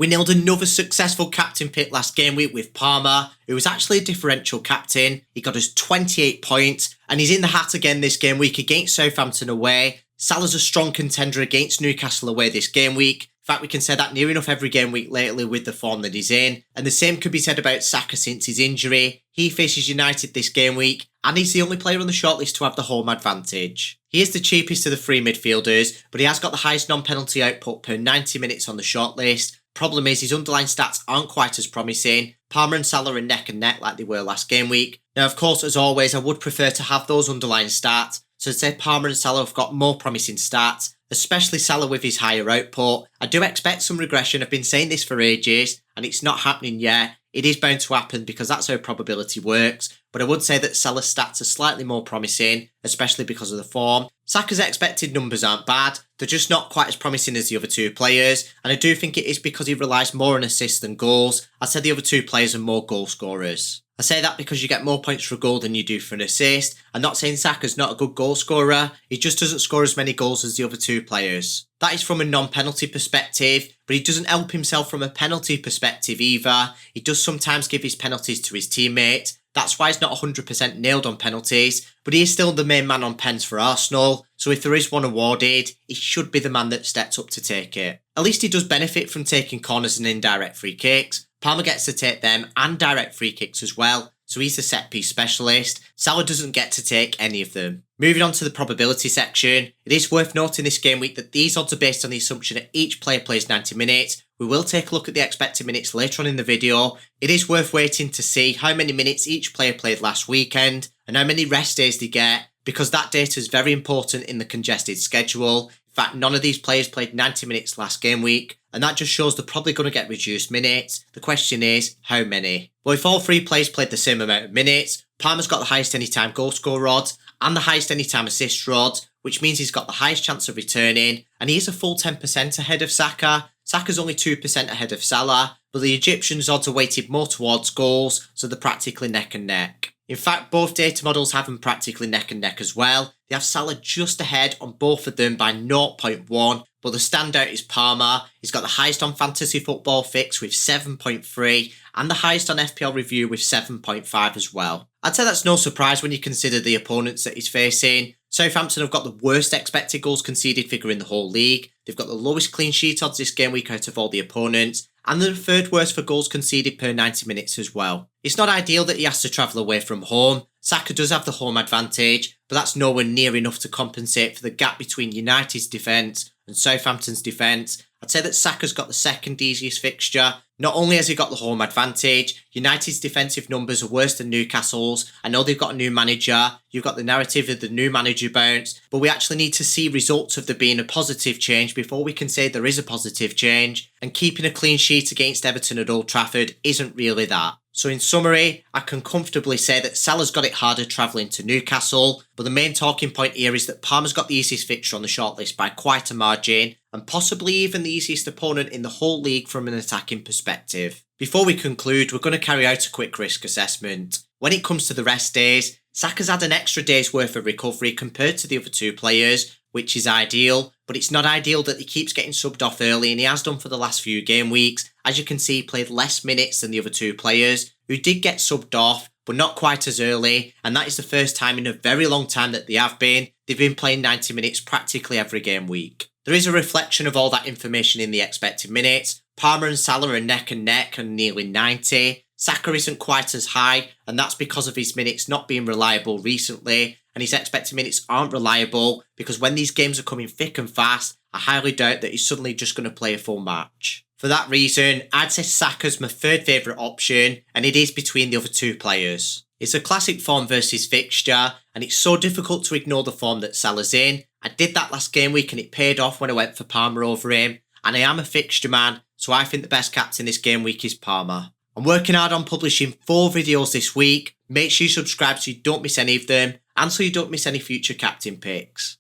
We nailed another successful captain pick last game week with Palmer, who was actually a differential captain. He got us 28 points, and he's in the hat again this game week against Southampton away. Salah's a strong contender against Newcastle away this game week. In fact, we can say that near enough every game week lately with the form that he's in. And the same could be said about Saka since his injury. He faces United this game week, and he's the only player on the shortlist to have the home advantage. He is the cheapest of the three midfielders, but he has got the highest non-penalty output per 90 minutes on the shortlist. Problem is, his underlying stats aren't quite as promising. Palmer and Salah are neck and neck like they were last game week. Now, of course, as always, I would prefer to have those underlying stats. So I'd say Palmer and Salah have got more promising stats, especially Salah with his higher output. I do expect some regression. I've been saying this for ages, and it's not happening yet. It is bound to happen because that's how probability works. But I would say that Salah's stats are slightly more promising, especially because of the form. Saka's expected numbers aren't bad. They're just not quite as promising as the other two players. And I do think it is because he relies more on assists than goals. I said the other two players are more goal scorers. I say that because you get more points for a goal than you do for an assist. I'm not saying Saka's not a good goal scorer. He just doesn't score as many goals as the other two players. That is from a non-penalty perspective, but he doesn't help himself from a penalty perspective either. He does sometimes give his penalties to his teammate. That's why he's not 100% nailed on penalties, but he is still the main man on pens for Arsenal, so if there is one awarded, he should be the man that steps up to take it. At least he does benefit from taking corners and indirect free kicks. Palmer gets to take them and direct free kicks as well, so he's the set piece specialist. Salah doesn't get to take any of them. Moving on to the probability section, it is worth noting this game week that these odds are based on the assumption that each player plays 90 minutes. We will take a look at the expected minutes later on in the video. It is worth waiting to see how many minutes each player played last weekend and how many rest days they get, because that data is very important in the congested schedule. In fact, none of these players played 90 minutes last game week, and that just shows they're probably going to get reduced minutes. The question is, how many? Well, if all three players played the same amount of minutes, Palmer's got the highest anytime goal score odds and the highest anytime assist odds, which means he's got the highest chance of returning, and he is a full 10% ahead of Saka. Saka's only 2% ahead of Salah, but the Egyptians' odds are weighted more towards goals, so they're practically neck and neck. In fact, both data models have them practically neck and neck as well. They have Salah just ahead on both of them by 0.1, but the standout is Palmer. He's got the highest on Fantasy Football Fix with 7.3 and the highest on FPL Review with 7.5 as well. I'd say that's no surprise when you consider the opponents that he's facing. Southampton have got the worst expected goals conceded figure in the whole league. They've got the lowest clean sheet odds this game week out of all the opponents, and they're the third worst for goals conceded per 90 minutes as well. It's not ideal that he has to travel away from home. Saka does have the home advantage, but that's nowhere near enough to compensate for the gap between United's defence and Southampton's defence. I'd say that Saka's got the second easiest fixture. Not only has he got the home advantage, United's defensive numbers are worse than Newcastle's. I know they've got a new manager, you've got the narrative of the new manager bounce, but we actually need to see results of there being a positive change before we can say there is a positive change, and keeping a clean sheet against Everton at Old Trafford isn't really that. So in summary, I can comfortably say that Salah's got it harder travelling to Newcastle, but the main talking point here is that Palmer's got the easiest fixture on the shortlist by quite a margin, and possibly even the easiest opponent in the whole league from an attacking perspective. Before we conclude, we're going to carry out a quick risk assessment. When it comes to the rest days, Saka's had an extra day's worth of recovery compared to the other two players, which is ideal, but it's not ideal that he keeps getting subbed off early, and he has done for the last few game weeks. As you can see, he played less minutes than the other two players, who did get subbed off, but not quite as early, and that is the first time in a very long time that they have been. They've been playing 90 minutes practically every game week. There is a reflection of all that information in the expected minutes. Palmer and Salah are neck and neck and nearly 90. Saka isn't quite as high, and that's because of his minutes not being reliable recently, and his expected minutes aren't reliable because when these games are coming thick and fast, I highly doubt that he's suddenly just going to play a full match. For that reason, I'd say Saka's my third favourite option, and it is between the other two players. It's a classic form versus fixture, and it's so difficult to ignore the form that Salah's in. I did that last game week and it paid off when I went for Palmer over him, and I am a fixture man, so I think the best captain this game week is Palmer. I'm working hard on publishing 4 videos this week. Make sure you subscribe so you don't miss any of them, and so you don't miss any future captain picks.